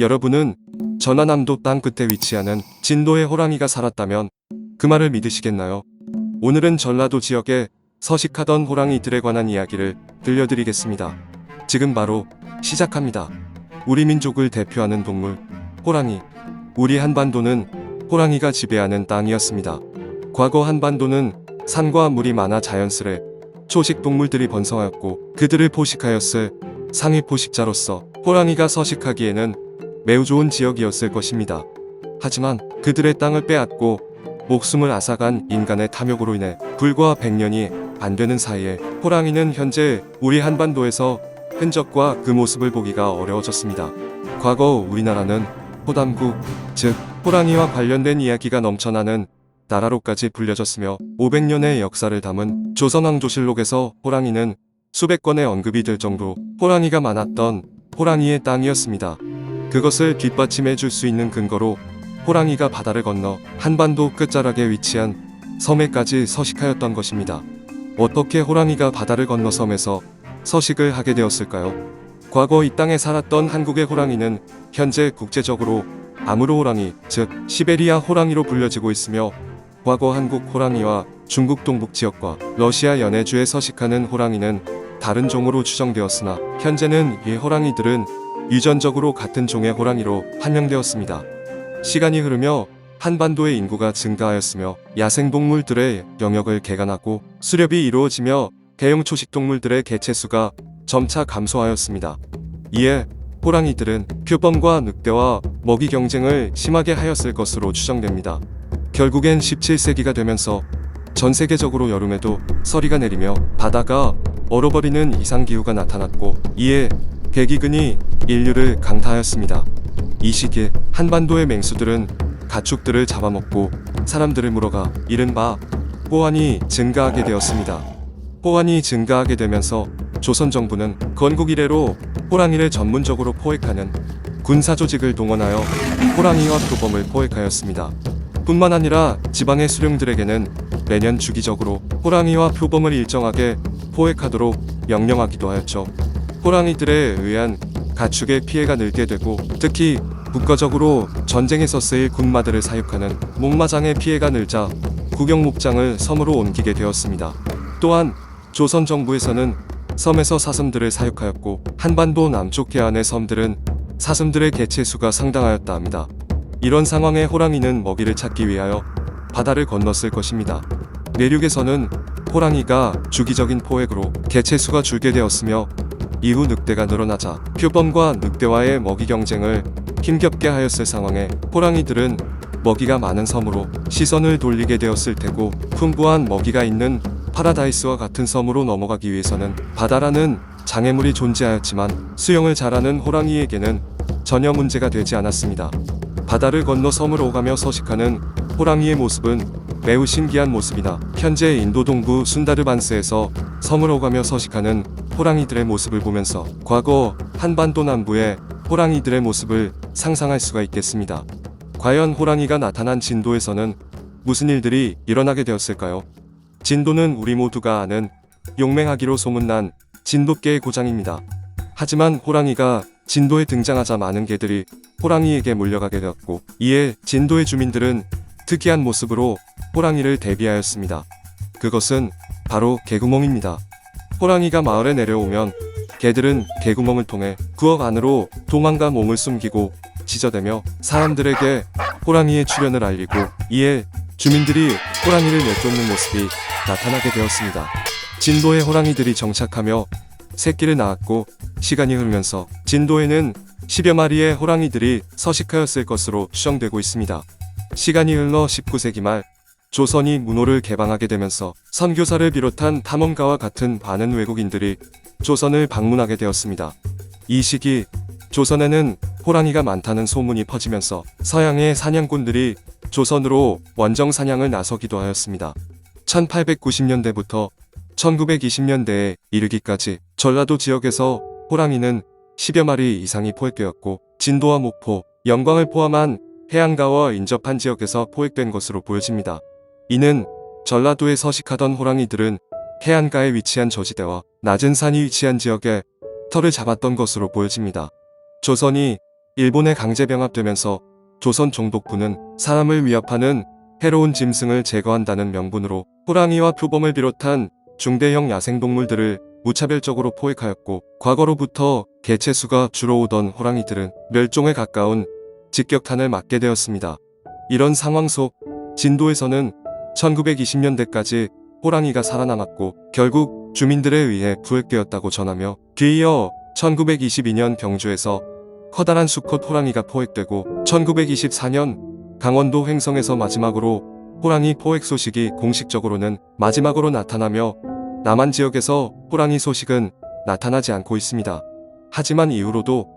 여러분은 전라남도 땅끝에 위치하는 진도에 호랑이가 살았다면 그 말을 믿으시겠나요? 오늘은 전라도 지역에 서식하던 호랑이들에 관한 이야기를 들려드리겠습니다. 지금 바로 시작합니다. 우리 민족을 대표하는 동물, 호랑이. 우리 한반도는 호랑이가 지배하는 땅이었습니다. 과거 한반도는 산과 물이 많아 자연스레 초식 동물들이 번성하였고 그들을 포식하였을 상위 포식자로서 호랑이가 서식하기에는 매우 좋은 지역이었을 것입니다. 하지만 그들의 땅을 빼앗고 목숨을 앗아간 인간의 탐욕으로 인해 불과 100년이 안 되는 사이에 호랑이는 현재 우리 한반도에서 흔적과 그 모습을 보기가 어려워졌습니다. 과거 우리나라는 호담국, 즉 호랑이와 관련된 이야기가 넘쳐나는 나라로까지 불려졌으며 500년의 역사를 담은 조선왕조실록에서 호랑이는 수백 건의 언급이 될 정도로 호랑이가 많았던 호랑이의 땅이었습니다. 그것을 뒷받침해 줄 수 있는 근거로 호랑이가 바다를 건너 한반도 끝자락에 위치한 섬에까지 서식하였던 것입니다. 어떻게 호랑이가 바다를 건너 섬에서 서식을 하게 되었을까요? 과거 이 땅에 살았던 한국의 호랑이는 현재 국제적으로 아무르 호랑이, 즉 시베리아 호랑이로 불려지고 있으며 과거 한국 호랑이와 중국 동북 지역과 러시아 연해주에 서식하는 호랑이는 다른 종으로 추정되었으나 현재는 이 호랑이들은 유전적으로 같은 종의 호랑이로 판명되었습니다. 시간이 흐르며 한반도의 인구가 증가하였으며 야생동물들의 영역을 개간하고 수렵이 이루어지며 대형 초식동물들의 개체수가 점차 감소하였습니다. 이에 호랑이들은 표범과 늑대와 먹이 경쟁을 심하게 하였을 것으로 추정됩니다. 결국엔 17세기가 되면서 전 세계적으로 여름에도 서리가 내리며 바다가 얼어버리는 이상기후가 나타났고 이에 백이근이 인류를 강타하였습니다. 이 시기에 한반도의 맹수들은 가축들을 잡아먹고 사람들을 물어가 이른바 호환이 증가하게 되었습니다. 호환이 증가하게 되면서 조선 정부는 건국 이래로 호랑이를 전문적으로 포획하는 군사조직을 동원하여 호랑이와 표범을 포획하였습니다. 뿐만 아니라 지방의 수령들에게는 매년 주기적으로 호랑이와 표범을 일정하게 포획하도록 명령하기도 하였죠. 호랑이들에 의한 가축의 피해가 늘게 되고 특히 국가적으로 전쟁에서 쓰일 군마들을 사육하는 목마장의 피해가 늘자 국영목장을 섬으로 옮기게 되었습니다. 또한 조선 정부에서는 섬에서 사슴들을 사육하였고 한반도 남쪽 해안의 섬들은 사슴들의 개체수가 상당하였다 합니다. 이런 상황에 호랑이는 먹이를 찾기 위하여 바다를 건넜을 것입니다. 내륙에서는 호랑이가 주기적인 포획으로 개체수가 줄게 되었으며 이후 늑대가 늘어나자 표범과 늑대와의 먹이 경쟁을 힘겹게 하였을 상황에 호랑이들은 먹이가 많은 섬으로 시선을 돌리게 되었을 테고 풍부한 먹이가 있는 파라다이스와 같은 섬으로 넘어가기 위해서는 바다라는 장애물이 존재하였지만 수영을 잘하는 호랑이에게는 전혀 문제가 되지 않았습니다. 바다를 건너 섬으로 오가며 서식하는 호랑이의 모습은 매우 신기한 모습이다. 현재 인도 동부 순다르반스에서 섬으로 오가며 서식하는 호랑이들의 모습을 보면서 과거 한반도 남부의 호랑이들의 모습을 상상할 수가 있겠습니다. 과연 호랑이가 나타난 진도에서는 무슨 일들이 일어나게 되었을까요? 진도는 우리 모두가 아는 용맹하기로 소문난 진돗개의 고장입니다. 하지만 호랑이가 진도에 등장하자 많은 개들이 호랑이에게 몰려가게 되었고 이에 진도의 주민들은 특이한 모습으로 호랑이를 대비하였습니다. 그것은 바로 개구멍입니다. 호랑이가 마을에 내려오면 개들은 개구멍을 통해 구역 안으로 도망가 몸을 숨기고 짖어대며 사람들에게 호랑이의 출현을 알리고 이에 주민들이 호랑이를 내쫓는 모습이 나타나게 되었습니다. 진도에 호랑이들이 정착하며 새끼를 낳았고 시간이 흐르면서 진도에는 10여 마리의 호랑이들이 서식하였을 것으로 추정되고 있습니다. 시간이 흘러 19세기 말 조선이 문호를 개방하게 되면서 선교사를 비롯한 탐험가와 같은 많은 외국인들이 조선을 방문하게 되었습니다. 이 시기 조선에는 호랑이가 많다는 소문이 퍼지면서 서양의 사냥꾼들이 조선으로 원정 사냥을 나서기도 하였습니다. 1890년대부터 1920년대에 이르기까지 전라도 지역에서 호랑이는 10여 마리 이상이 포획되었고 진도와 목포, 영광을 포함한 해안가와 인접한 지역에서 포획된 것으로 보여집니다. 이는 전라도에 서식하던 호랑이들은 해안가에 위치한 저지대와 낮은 산이 위치한 지역에 털을 잡았던 것으로 보여집니다. 조선이 일본에 강제 병합되면서 조선 총독부는 사람을 위협하는 해로운 짐승을 제거한다는 명분으로 호랑이와 표범을 비롯한 중대형 야생동물들을 무차별적으로 포획하였고, 과거로부터 개체수가 주로 오던 호랑이들은 멸종에 가까운 직격탄을 맞게 되었습니다. 이런 상황 속 진도에서는 1920년대까지 호랑이가 살아남았고 결국 주민들에 의해 부획되었다고 전하며, 뒤이어 1922년 경주에서 커다란 수컷 호랑이가 포획되고 1924년 강원도 횡성에서 마지막으로 호랑이 포획 소식이 공식적으로는 마지막으로 나타나며, 남한 지역에서 호랑이 소식은 나타나지 않고 있습니다. 하지만 이후로도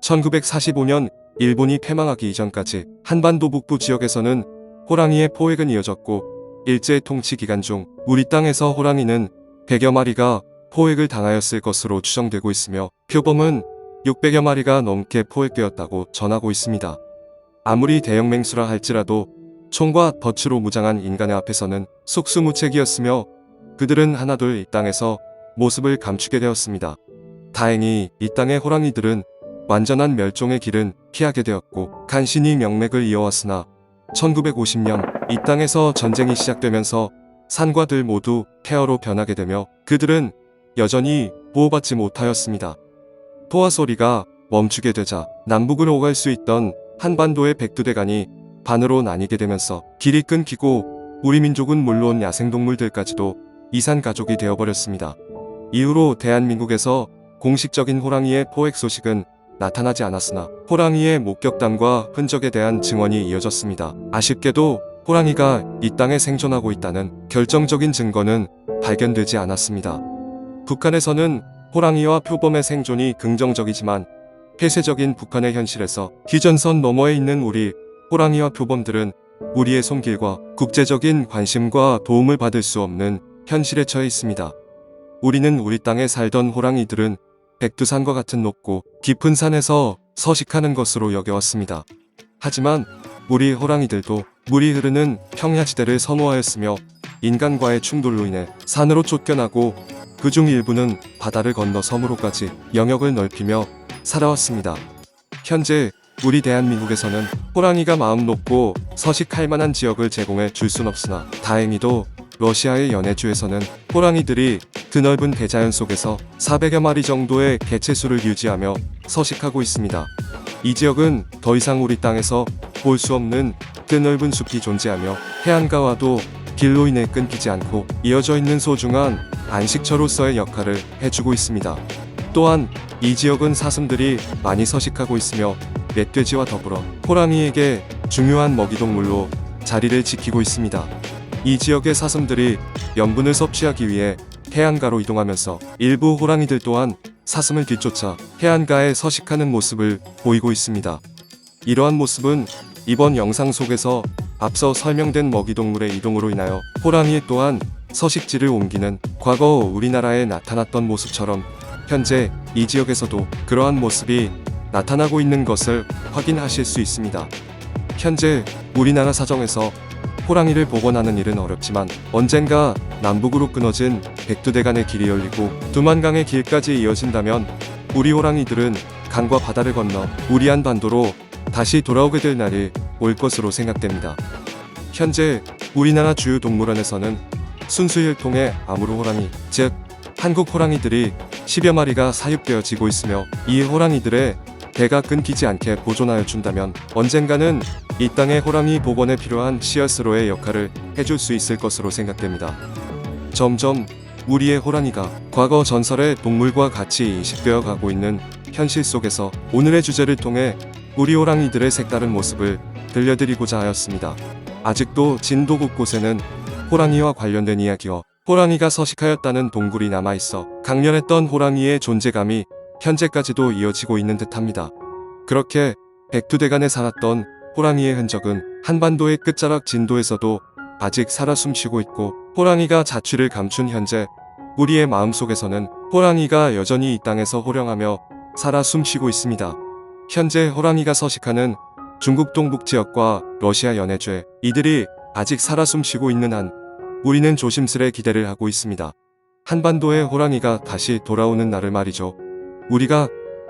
1945년 일본이 패망하기 이전까지 한반도 북부 지역에서는 호랑이의 포획은 이어졌고, 일제 통치 기간 중 우리 땅에서 호랑이는 100여 마리가 포획을 당하였을 것으로 추정되고 있으며, 표범은 600여 마리가 넘게 포획되었다고 전하고 있습니다. 아무리 대형 맹수라 할지라도 총과 덫으로 무장한 인간의 앞에서는 속수무책이었으며, 그들은 하나둘 이 땅에서 모습을 감추게 되었습니다. 다행히 이 땅의 호랑이들은 완전한 멸종의 길은 피하게 되었고 간신히 명맥을 이어왔으나, 1950년 이 땅에서 전쟁이 시작되면서 산과 들 모두 폐허로 변하게 되며 그들은 여전히 보호받지 못하였습니다. 포화 소리가 멈추게 되자 남북으로 오갈 수 있던 한반도의 백두대간이 반으로 나뉘게 되면서 길이 끊기고, 우리 민족은 물론 야생동물들까지도 이산가족이 되어버렸습니다. 이후로 대한민국에서 공식적인 호랑이의 포획 소식은 나타나지 않았으나 호랑이의 목격담과 흔적에 대한 증언이 이어졌습니다. 아쉽게도 호랑이가 이 땅에 생존하고 있다는 결정적인 증거는 발견되지 않았습니다. 북한에서는 호랑이와 표범의 생존이 긍정적이지만, 폐쇄적인 북한의 현실에서 휴전선 너머에 있는 우리 호랑이와 표범들은 우리의 손길과 국제적인 관심과 도움을 받을 수 없는 현실에 처해 있습니다. 우리는 우리 땅에 살던 호랑이들은 백두산과 같은 높고 깊은 산에서 서식하는 것으로 여겨왔습니다. 하지만 우리 호랑이들도 물이 흐르는 평야지대를 선호하였으며, 인간과의 충돌로 인해 산으로 쫓겨나고 그중 일부는 바다를 건너 섬으로까지 영역을 넓히며 살아왔습니다. 현재 우리 대한민국에서는 호랑이가 마음 놓고 서식할 만한 지역을 제공해 줄 순 없으나, 다행히도 러시아의 연해주에서는 호랑이들이 드넓은 대자연 속에서 400여 마리 정도의 개체수를 유지하며 서식하고 있습니다. 이 지역은 더 이상 우리 땅에서 볼 수 없는 드넓은 숲이 존재하며 해안가와도 길로 인해 끊기지 않고 이어져 있는 소중한 안식처로서의 역할을 해주고 있습니다. 또한 이 지역은 사슴들이 많이 서식하고 있으며 멧돼지와 더불어 호랑이에게 중요한 먹이동물로 자리를 지키고 있습니다. 이 지역의 사슴들이 염분을 섭취하기 위해 해안가로 이동하면서 일부 호랑이들 또한 사슴을 뒤쫓아 해안가에 서식하는 모습을 보이고 있습니다. 이러한 모습은 이번 영상 속에서 앞서 설명된 먹이동물의 이동으로 인하여 호랑이 또한 서식지를 옮기는 과거 우리나라에 나타났던 모습처럼 현재 이 지역에서도 그러한 모습이 나타나고 있는 것을 확인하실 수 있습니다. 현재 우리나라 사정에서 호랑이를 복원하는 일은 어렵지만, 언젠가 남북으로 끊어진 백두대간의 길이 열리고 두만강의 길까지 이어진다면 우리 호랑이들은 강과 바다를 건너 우리 한반도로 다시 돌아오게 될 날이 올 것으로 생각됩니다. 현재 우리나라 주요 동물원에서는 순수혈통의 아무르 호랑이, 즉 한국 호랑이들이 10여 마리가 사육되어지고 있으며, 이 호랑이들의 배가 끊기지 않게 보존하여 준다면 언젠가는 이 땅의 호랑이 복원에 필요한 씨앗으로의 역할을 해줄 수 있을 것으로 생각됩니다. 점점 우리의 호랑이가 과거 전설의 동물과 같이 인식되어 가고 있는 현실 속에서 오늘의 주제를 통해 우리 호랑이들의 색다른 모습을 들려드리고자 하였습니다. 아직도 진도 곳곳에는 호랑이와 관련된 이야기와 호랑이가 서식하였다는 동굴이 남아있어 강렬했던 호랑이의 존재감이 현재까지도 이어지고 있는 듯합니다. 그렇게 백두대간에 살았던 호랑이의 흔적은 한반도의 끝자락 진도에서도 아직 살아 숨쉬고 있고, 호랑이가 자취를 감춘 현재 우리의 마음속에서는 호랑이가 여전히 이 땅에서 호령하며 살아 숨쉬고 있습니다. 현재 호랑이가 서식하는 중국 동북 지역과 러시아 연해주에 이들이 아직 살아 숨쉬고 있는 한 우리는 조심스레 기대를 하고 있습니다. 한반도의 호랑이가 다시 돌아오는 날을 말이죠. 우리가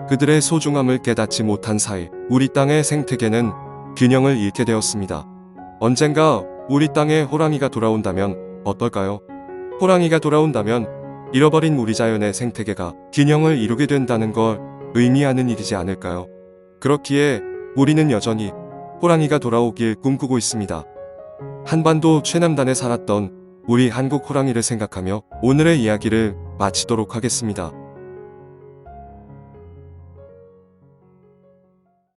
그들의 소중함을 깨닫지 못한 사이 우리 땅의 생태계는 균형을 잃게 되었습니다. 언젠가 우리 땅에 호랑이가 돌아온다면 어떨까요? 호랑이가 돌아온다면 잃어버린 우리 자연의 생태계가 균형을 이루게 된다는 걸 의미하는 일이지 않을까요? 그렇기에 우리는 여전히 호랑이가 돌아오길 꿈꾸고 있습니다. 한반도 최남단에 살았던 우리 한국 호랑이를 생각하며 오늘의 이야기를 마치도록 하겠습니다.